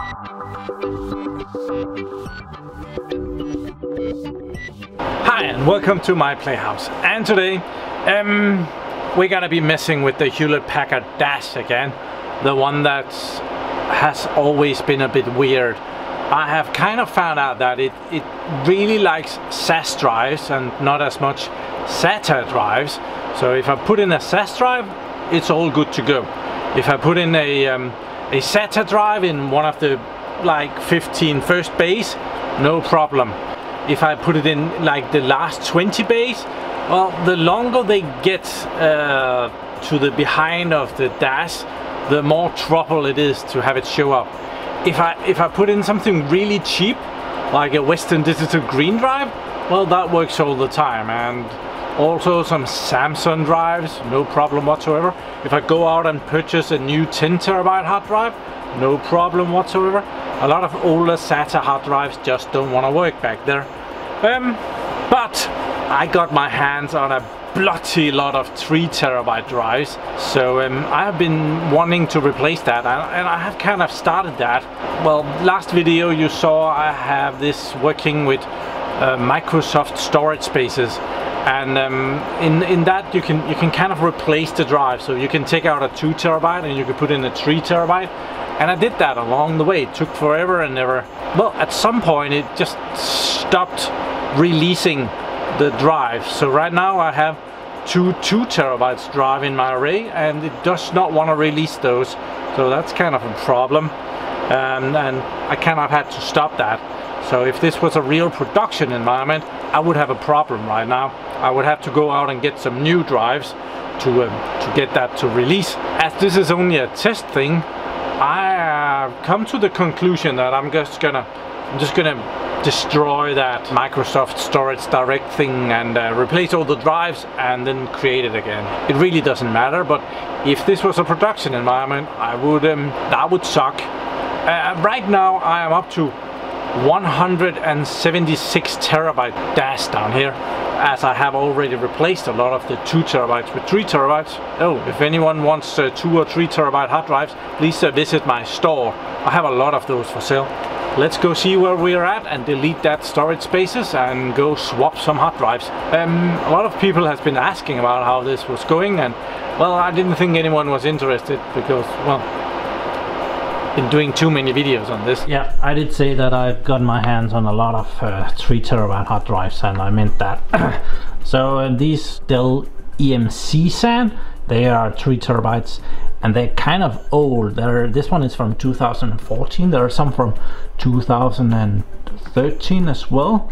Hi and welcome to my playhouse, and today we're gonna be messing with the Hewlett-Packard Dash again, the one that has always been a bit weird. I have kind of found out that it really likes SAS drives and not as much SATA drives. So if I put in a SAS drive, it's all good to go. If I put in a SATA drive in one of the like 15 first bays, no problem. If I put it in like the last 20 bays, well, the longer they get to the behind of the dash, the more trouble it is to have it show up. If I put in something really cheap, like a Western Digital Green drive, well, that works all the time. And also some Samsung drives, no problem whatsoever. If I go out and purchase a new 10 terabyte hard drive, no problem whatsoever. A lot of older SATA hard drives just don't want to work back there. But I got my hands on a bloody lot of 3 terabyte drives, so I have been wanting to replace that, and I have kind of started that. Well, last video you saw I have this working with Microsoft storage spaces, and in that you can kind of replace the drive. So you can take out a 2 terabyte and you can put in a 3 terabyte, and I did that along the way. It took forever and never, well, at some point it just stopped releasing the drive. So right now I have two 2 terabytes drive in my array, and it does not want to release those. So that's kind of a problem, and I kind of had to stop that. So if this was a real production environment, I would have a problem right now. I would have to go out and get some new drives to get that to release. As this is only a test thing, I have come to the conclusion that I'm just gonna destroy that Microsoft Storage Direct thing and replace all the drives and then create it again. It really doesn't matter, but if this was a production environment, that would suck. Right now I am up to 176 terabyte dash down here, as I have already replaced a lot of the 2 terabytes with 3 terabytes. Oh, if anyone wants 2 or 3 terabyte hard drives, please visit my store. I have a lot of those for sale. Let's go see where we're at and delete that storage spaces and go swap some hard drives. A lot of people has been asking about how this was going, and well, I didn't think anyone was interested because, well, been doing too many videos on this. Yeah, I did say that I've got my hands on a lot of 3 terabyte hard drives, and I meant that. So these Dell EMC SAN, they are 3 terabytes, and they're kind of old. This one is from 2014. There are some from 2013 as well.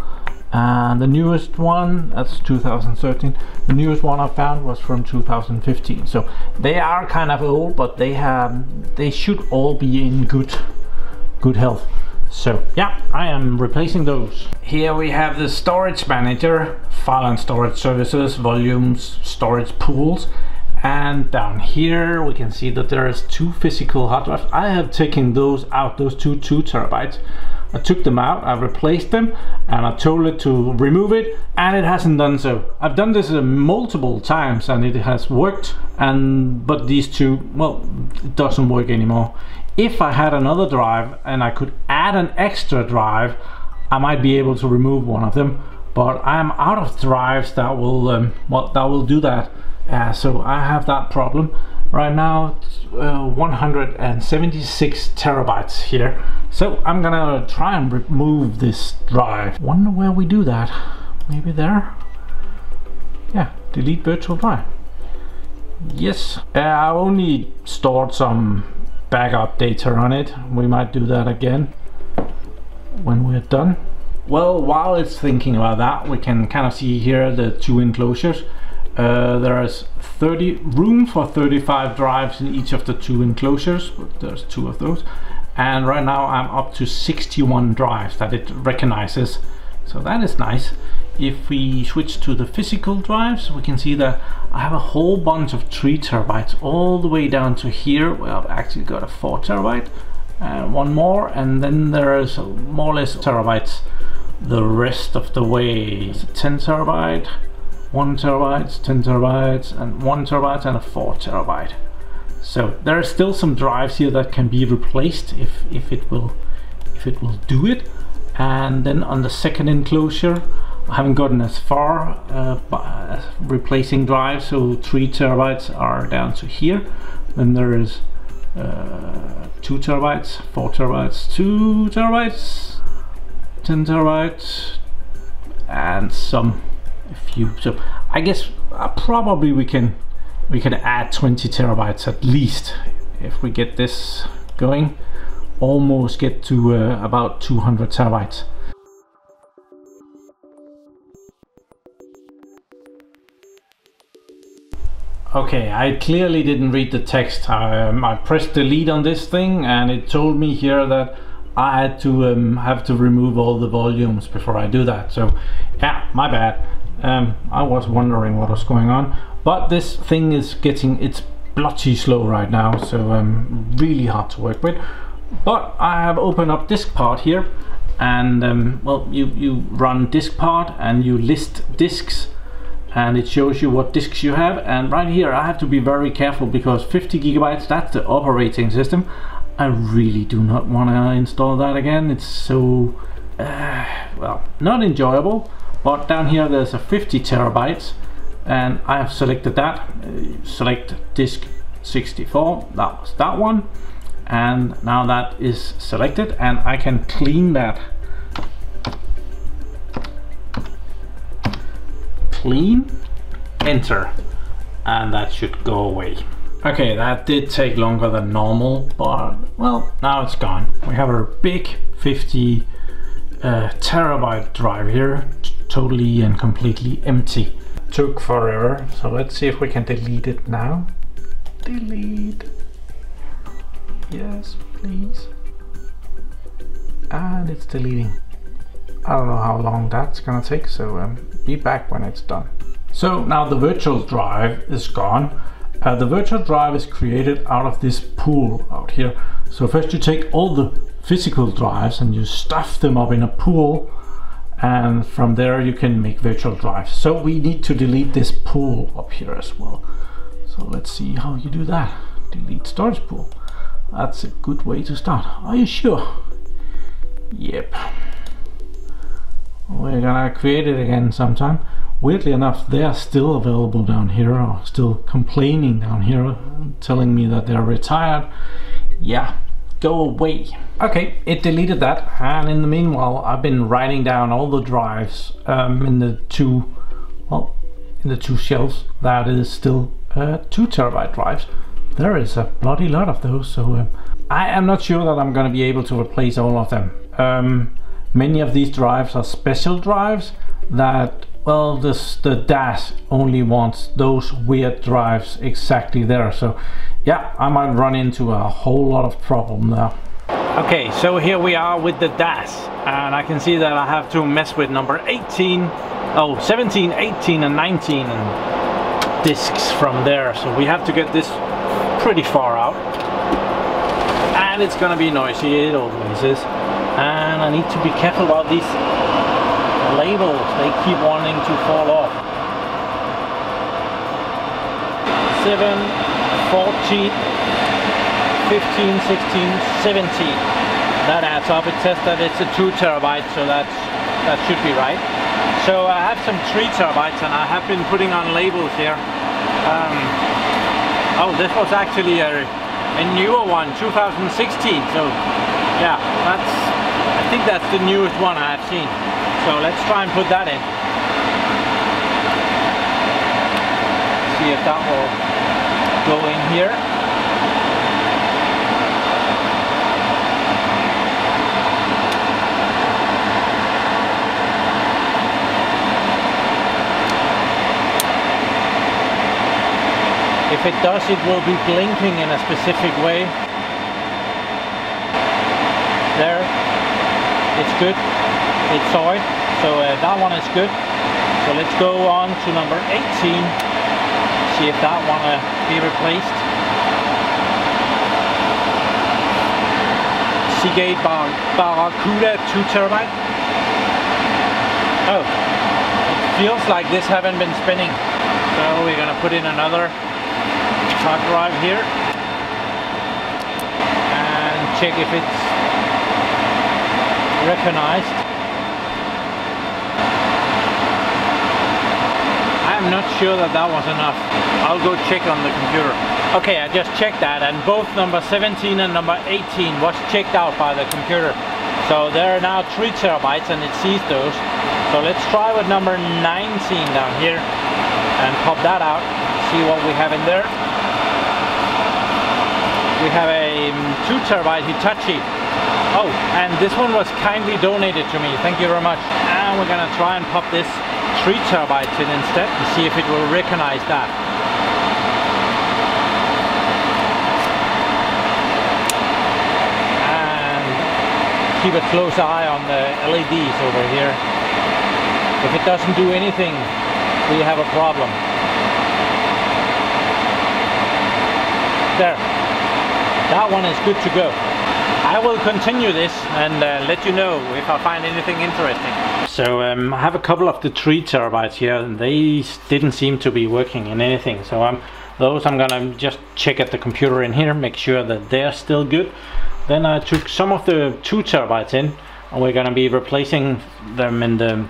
And the newest one, that's 2013. The newest one I found was from 2015. So they are kind of old, but they should all be in good health. So yeah, I am replacing those. Here we have the storage manager, file and storage services, volumes, storage pools. And down here we can see that there is 2 physical hard drives. I have taken those out, those 2 terabytes. I took them out, I replaced them, and I told it to remove it, and it hasn't done so. I've done this multiple times and it has worked, but these 2, well, it doesn't work anymore. If I had another drive and I could add an extra drive, I might be able to remove one of them, but I'm out of drives that will do that. So I have that problem. Right now it's 176 terabytes here. So I'm gonna try and remove this drive. Wonder where we do that. Maybe there? Yeah, delete virtual drive. Yes, I only stored some backup data on it. We might do that again when we're done. Well, while it's thinking about that, we can kind of see here the 2 enclosures. There is room for 35 drives in each of the 2 enclosures, but there's 2 of those. And right now I'm up to 61 drives that it recognizes, so that is nice. If we switch to the physical drives, we can see that I have a whole bunch of 3 terabytes all the way down to here, where I've actually got a 4 terabyte and one more, and then there is more or less terabytes the rest of the way. It's a 10 terabyte, 1 terabyte, 10 terabytes, and 1 terabyte, and a 4 terabyte. So there are still some drives here that can be replaced if it will do it. And then on the second enclosure, I haven't gotten as far replacing drives, so 3 terabytes are down to here. Then there is 2 terabytes, 4 terabytes, 2 terabytes, 10 terabytes, and a few. So I guess probably we can add 20 terabytes at least if we get this going. Almost get to about 200 terabytes. Okay, I clearly didn't read the text. I pressed delete on this thing and it told me here that I had to have to remove all the volumes before I do that. So yeah, my bad. I was wondering what was going on, but this thing is it's bloody slow right now, so really hard to work with. But I have opened up DiskPart here, and well, you run DiskPart and you list disks, and it shows you what disks you have. And right here I have to be very careful because 50 gigabytes, that's the operating system. I really do not want to install that again. It's so well, not enjoyable. But down here there's a 50 terabytes, and I have selected that. Select disk 64, that was that one, and now that is selected, and I can clean that. Clean, enter, and that should go away. Okay, that did take longer than normal, but well, now it's gone. We have a big 50 terabyte drive here, totally and completely empty. Took forever, so let's see if we can delete it now. Delete. Yes, please. And it's deleting. I don't know how long that's gonna take, so be back when it's done. So now the virtual drive is gone. The virtual drive is created out of this pool out here. So first you take all the physical drives and you stuff them up in a pool, and from there you can make virtual drives. So we need to delete this pool up here as well. So let's see how you do that. Delete storage pool. That's a good way to start. Are you sure? Yep. We're gonna create it again sometime. Weirdly enough, they are still available down here, or still complaining down here, telling me that they're retired. Yeah, go away. Okay, it deleted that, and in the meanwhile I've been writing down all the drives in the two shelves. That is still 2 terabyte drives. There is a bloody lot of those, so I am not sure that I'm going to be able to replace all of them. Many of these drives are special drives that, well, the DAS only wants those weird drives exactly there. So yeah, I might run into a whole lot of problem there. Okay, so here we are with the DAS, and I can see that I have to mess with number 17, 18 and 19 and discs from there. So we have to get this pretty far out, and it's gonna be noisy, it always is. And I need to be careful about these labels, they keep wanting to fall off. 7, 14, 15, 16, 17. That adds up. It says that it's a 2 terabyte, so that should be right. So I have some 3 terabytes, and I have been putting on labels here. Oh, this was actually a newer one, 2016. So yeah, I think that's the newest one I have seen. So let's try and put that in. See if that will go in here. If it does, it will be blinking in a specific way. There, it's good. It saw it, so that one is good. So let's go on to number 18. See if that one be replaced. Seagate Barracuda 2 terabyte. Oh, it feels like this haven't been spinning. So we're gonna put in another hard drive here. check if it's recognized. I'm not sure that that was enough. I'll go check on the computer. Okay, I just checked that, and both number 17 and number 18 was checked out by the computer. So there are now 3 terabytes and it sees those. So let's try with number 19 down here and pop that out, see what we have in there. We have a 2 terabyte Hitachi. Oh, and this one was kindly donated to me, thank you very much. And we're gonna try and pop this 3 terabytes in instead and see if it will recognize that. And keep a close eye on the LEDs over here. If it doesn't do anything, we have a problem. There. That one is good to go. I will continue this and let you know if I find anything interesting. So I have a couple of the 3 terabytes here and they didn't seem to be working in anything. So those I'm gonna just check at the computer in here, make sure that they're still good. Then I took some of the 2 terabytes in and we're gonna be replacing them in the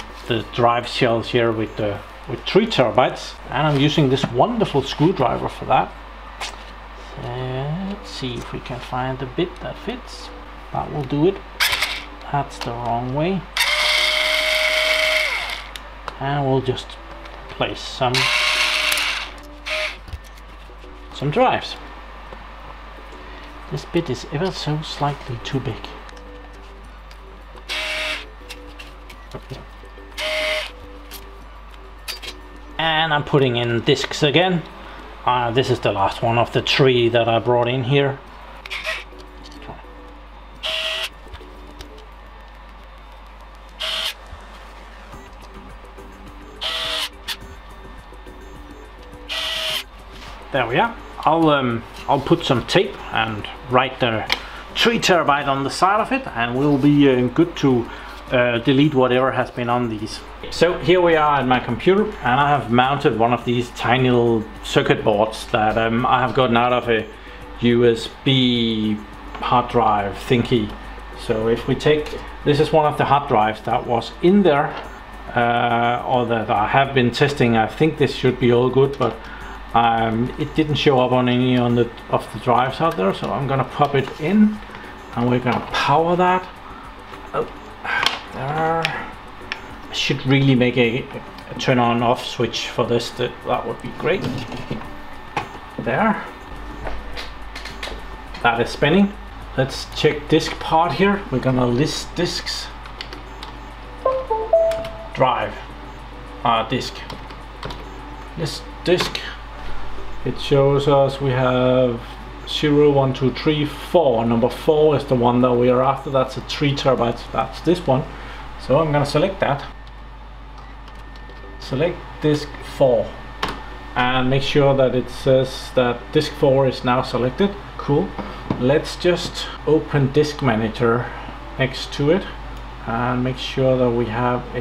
drive shells here with 3 terabytes. And I'm using this wonderful screwdriver for that. Let's see if we can find the bit that fits. That will do it. That's the wrong way. And we'll just place some drives. This bit is ever so slightly too big. And I'm putting in discs again. This is the last one of the 3 that I brought in here. There we are. I'll put some tape and write the 3 terabyte on the side of it, and we'll be good to delete whatever has been on these. So here we are at my computer, and I have mounted one of these tiny little circuit boards that I have gotten out of a USB hard drive thingy. So if we take, this is one of the hard drives that was in there, or that I have been testing. I think this should be all good, but it didn't show up on any of the drives out there. So I'm gonna pop it in, and we're gonna power that. Oh, there. I should really make a turn on off switch for this. That would be great. There. That is spinning. Let's check disk part here. We're gonna list disks. Drive. Disk. List disk. It shows us we have 0, 1, 2, 3, 4. Number 4 is the one that we are after. That's a 3 terabytes. That's this one. So I'm gonna select that. Select disk 4 and make sure that it says that disk 4 is now selected. Cool. Let's just open disk manager next to it and make sure that we have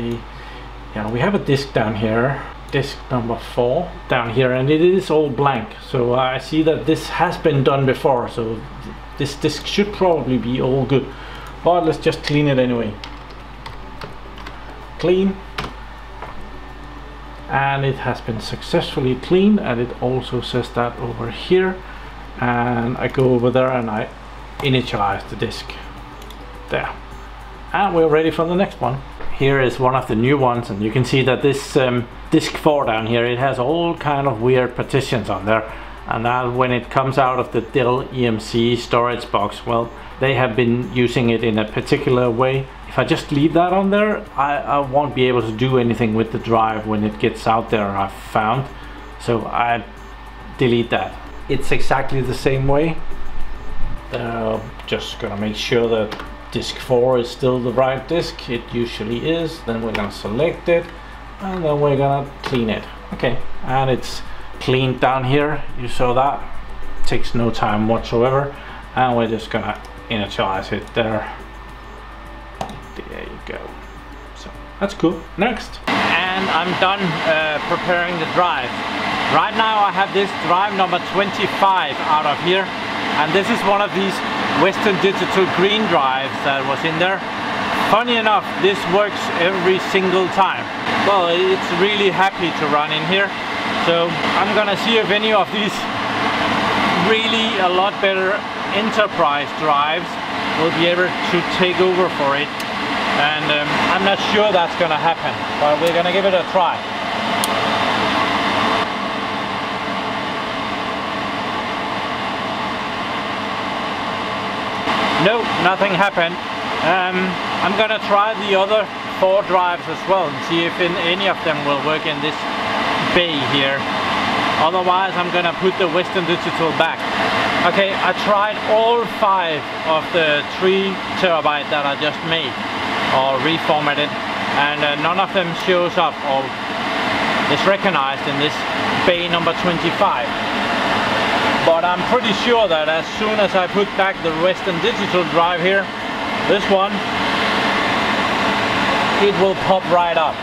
a disk down here, disk number 4 down here, and it is all blank. So I see that this has been done before, so this disk should probably be all good, but let's just clean it anyway. Clean. And it has been successfully cleaned, and it also says that over here. And I go over there and I initialize the disk there, and we're ready for the next one. Here is one of the new ones, and you can see that this disk 4 down here, it has all kind of weird partitions on there, and that when it comes out of the Dell EMC storage box, well, they have been using it in a particular way. If I just leave that on there, I won't be able to do anything with the drive when it gets out there, I've found. So I delete that. It's exactly the same way. Just gonna make sure that disk 4 is still the right disk. It usually is. Then we're gonna select it, and then we're gonna clean it. Okay, and it's cleaned down here. You saw that. It takes no time whatsoever, and we're just gonna initialize it there. There you go. So that's cool. Next. And I'm done preparing the drive. Right now I have this drive number 25 out of here, and this is one of these Western Digital green drives that was in there. Funny enough, this works every single time. Well, it's really happy to run in here. So I'm gonna see if any of these really a lot better enterprise drives will be able to take over for it. And I'm not sure that's gonna happen, but we're gonna give it a try. No, nothing happened. I'm gonna try the other 4 drives as well and see if any of them will work in this bay here. Otherwise, I'm gonna put the Western Digital back. Okay, I tried all 5 of the 3 terabyte that I just made or reformatted, and none of them shows up or is recognized in this bay number 25. But I'm pretty sure that as soon as I put back the Western Digital drive here, this one, it will pop right up.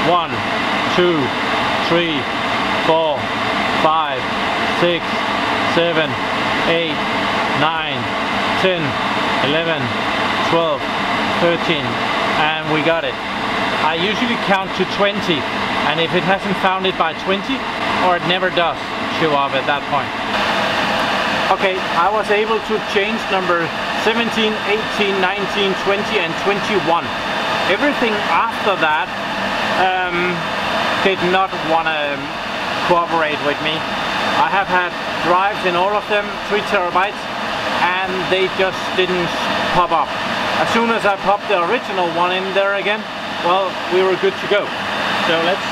1, 2, 3, 4, 5, 6, 7, 8, 9, 10, 11, 12, 13, and we got it. I usually count to 20, and if it hasn't found it by 20, or it never does show up at that point. Okay, I was able to change number 17, 18, 19, 20 and 21. Everything after that did not want to cooperate with me. I have had drives in all of them, 3 terabytes, and they just didn't pop up. As soon as I popped the original one in there again, well, we were good to go. So let's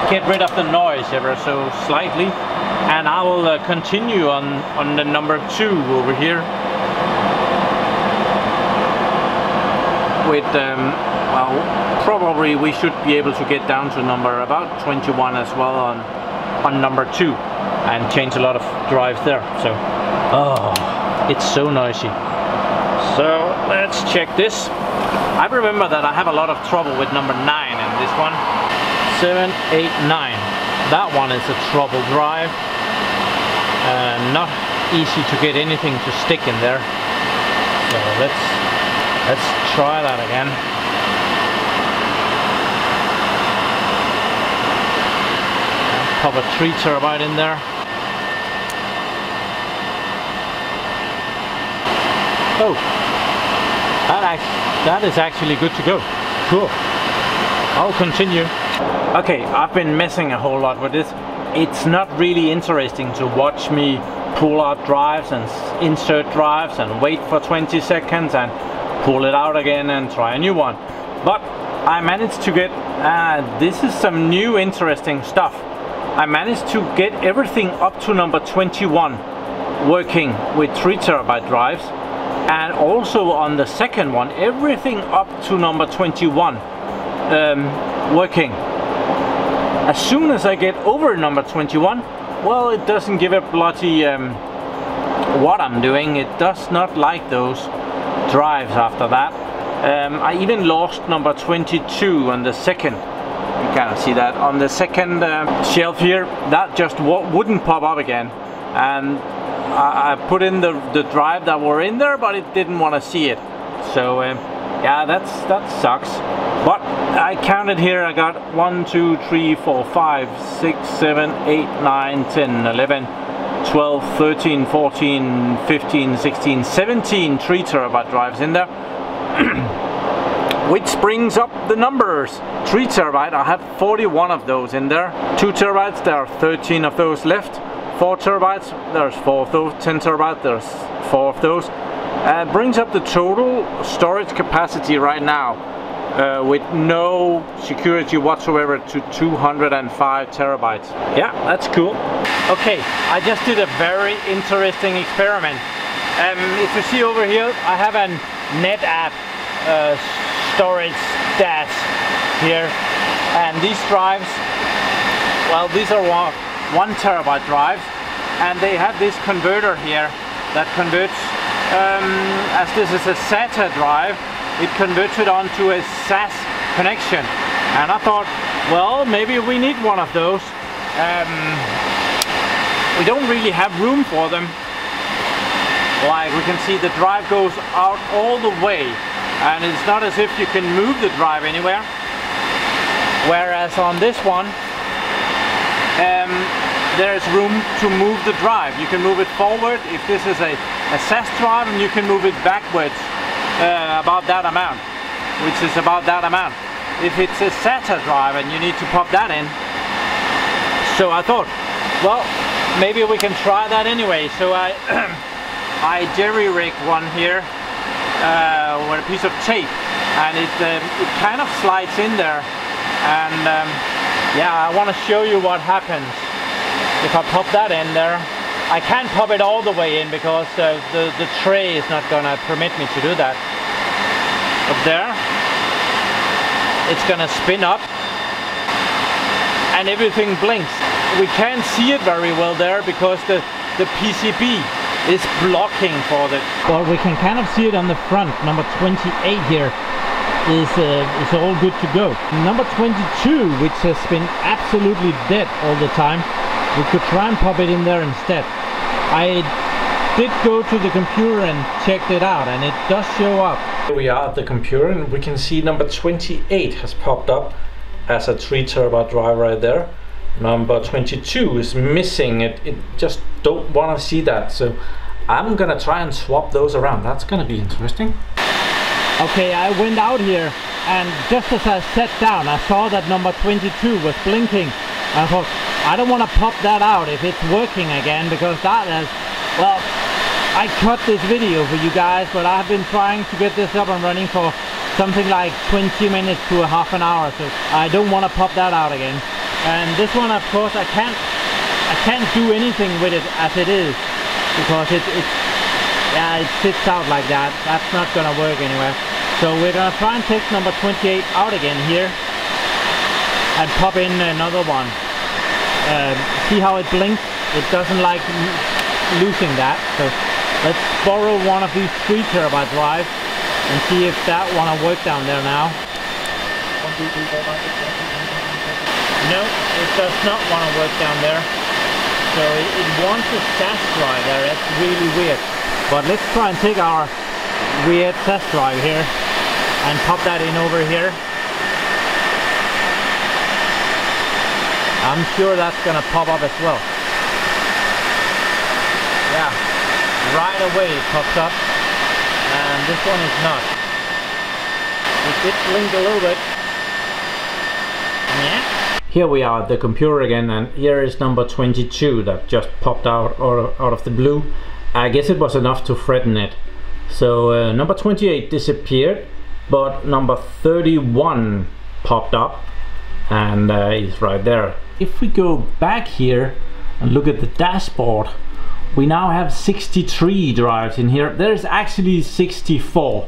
get rid of the noise ever so slightly, and I will continue on the number 2 over here with well, probably we should be able to get down to number about 21 as well on number 2 and change a lot of drives there. So it's so noisy. So let's check this. I remember that I have a lot of trouble with number 9 in this one. 7, 8, 9. That one is a trouble drive. Not easy to get anything to stick in there. So let's try that again. Pop a 3 terabyte in there. Oh, that is actually good to go. Cool. I'll continue. Okay, I've been messing a whole lot with this. It's not really interesting to watch me pull out drives and insert drives and wait for 20 seconds and pull it out again and try a new one. But I managed to get, this is some new interesting stuff. I managed to get everything up to number 21 working with 3 terabyte drives, and also on the second one, everything up to number 21 working. As soon as I get over number 21, well, it doesn't give a bloody what I'm doing. It does not like those drives after that. I even lost number 22 on the second. You kind of see that on the second shelf here. That just wouldn't pop up again, and I put in the drive that were in there, but it didn't want to see it. So yeah, that sucks. But I counted here, I got 1, 2, 3, 4, 5, 6, 7, 8, 9, 10, 11, 12, 13, 14, 15, 16, 17 3 terabyte drives in there. Which brings up the numbers. 3 terabyte, I have 41 of those in there. 2 terabytes, there are 13 of those left. 4 terabytes, there's 4 of those. 10 terabytes, there's 4 of those. Brings up the total storage capacity right now with no security whatsoever to 205 terabytes. Yeah, that's cool. Okay, I just did a very interesting experiment. If you see over here, I have a NetApp storage stats here, and these drives, well, these are 1 terabyte drives, and they have this converter here that converts, as this is a SATA drive, it converts it onto a SAS connection. And I thought, well, maybe we need one of those. we don't really have room for them. Like we can see, the drive goes out all the way, and it's not as if you can move the drive anywhere. Whereas on this one, there's room to move the drive. You can move it forward if this is a SAS drive, and you can move it backwards about that amount, which is about that amount. If it's a SATA drive and you need to pop that in. So I thought, well, maybe we can try that anyway. So I I jerry-rigged one here with a piece of tape, and it kind of slides in there. And yeah, I want to show you what happens if I pop that in there. I can't pop it all the way in because the tray is not going to permit me to do that. Up there, it's going to spin up and everything blinks. We can't see it very well there because the PCB is blocking for it. Well, we can kind of see it on the front. Number 28 here is all good to go. Number 22, which has been absolutely dead all the time, we could try and pop it in there instead. I did go to the computer and checked it out, and it does show up. Here we are at the computer, and we can see number 28 has popped up as a 3 terabyte drive right there. Number 22 is missing. It just don't want to see that, so I'm gonna try and swap those around. That's gonna be interesting. Okay, I went out here, and just as I sat down, I saw that number 22 was blinking. I thought, I don't want to pop that out if it's working again, because that is, well, I cut this video for you guys, but I've been trying to get this up and running for something like 20 minutes to a half an hour, so I don't want to pop that out again. And this one, of course, I can't do anything with it as it is, because it sits out like that. That's not gonna work anywhere. So we're gonna try and take number 28 out again here and pop in another one. See how it blinks? It doesn't like losing that. So let's borrow one of these 3 terabyte drives and see if that one will work down there now. 1, 2, 3, 4, 5, 6, 7, 8, 9, 10, 11, 12. No, it does not want to work down there. So it wants a SAS drive there. That's really weird. But let's try and take our weird SAS drive here and pop that in over here. I'm sure that's gonna pop up as well. Yeah, right away it pops up, and this one is not. It did blink a little bit. Yeah. Here we are at the computer again, and here is number 22 that just popped out of the blue. I guess it was enough to threaten it. So number 28 disappeared, but number 31 popped up, and it's right there. If we go back here and look at the dashboard, we now have 63 drives in here. There's actually 64.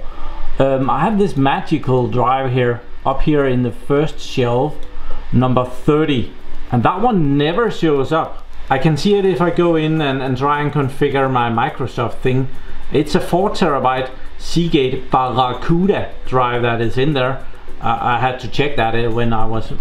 I have this magical drive here up here in the first shelf, number 30, and that one never shows up. I can see it if I go in and try and configure my Microsoft thing. It's a 4 terabyte Seagate Barracuda drive that is in there. I had to check that when I was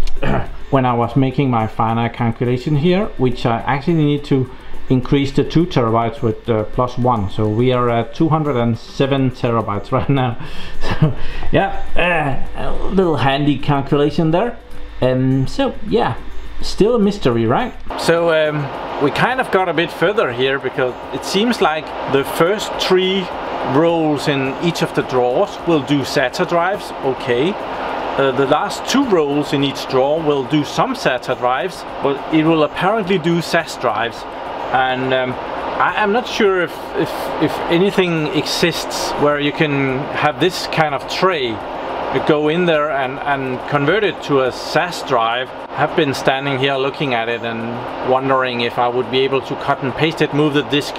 when I was making my final calculation here, which I actually need to increase the 2 terabytes with +1. So we are at 207 terabytes right now. So yeah, a little handy calculation there. So yeah, still a mystery, right? So we kind of got a bit further here, because it seems like the first 3 rows in each of the drawers will do SATA drives, okay. The last 2 rows in each drawer will do some SATA drives, but it will apparently do SAS drives. And I'm not sure if anything exists where you can have this kind of tray, go in there and convert it to a SAS drive. I've been standing here looking at it and wondering if I would be able to cut and paste it, move the disk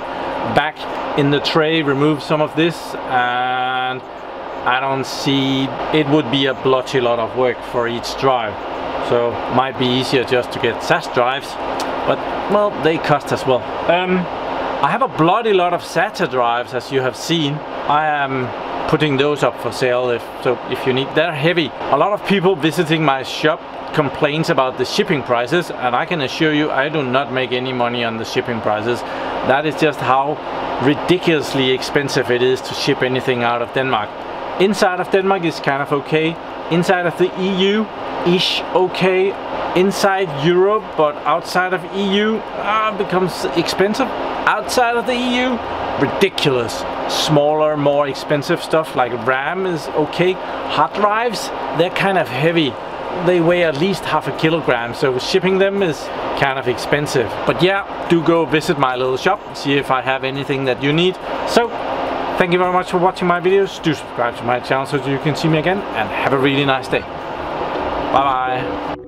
back in the tray, remove some of this, and I don't see, it would be a bloody lot of work for each drive. So might be easier just to get SAS drives, but well, they cost as well. I have a bloody lot of SATA drives, as you have seen. I am putting those up for sale if you need. They're heavy. A lot of people visiting my shop complains about the shipping prices, and I can assure you I do not make any money on the shipping prices. That is just how ridiculously expensive it is to ship anything out of Denmark. Inside of Denmark is kind of okay. Inside of the EU ish okay. Inside Europe, but outside of EU becomes expensive. Outside of the EU, ridiculous. Smaller, more expensive stuff like RAM is okay. Hard drives, they're kind of heavy. They weigh at least half a kilogram, so shipping them is kind of expensive. But yeah, do go visit my little shop, see if I have anything that you need. So, thank you very much for watching my videos. Do subscribe to my channel so you can see me again, and have a really nice day. Bye bye.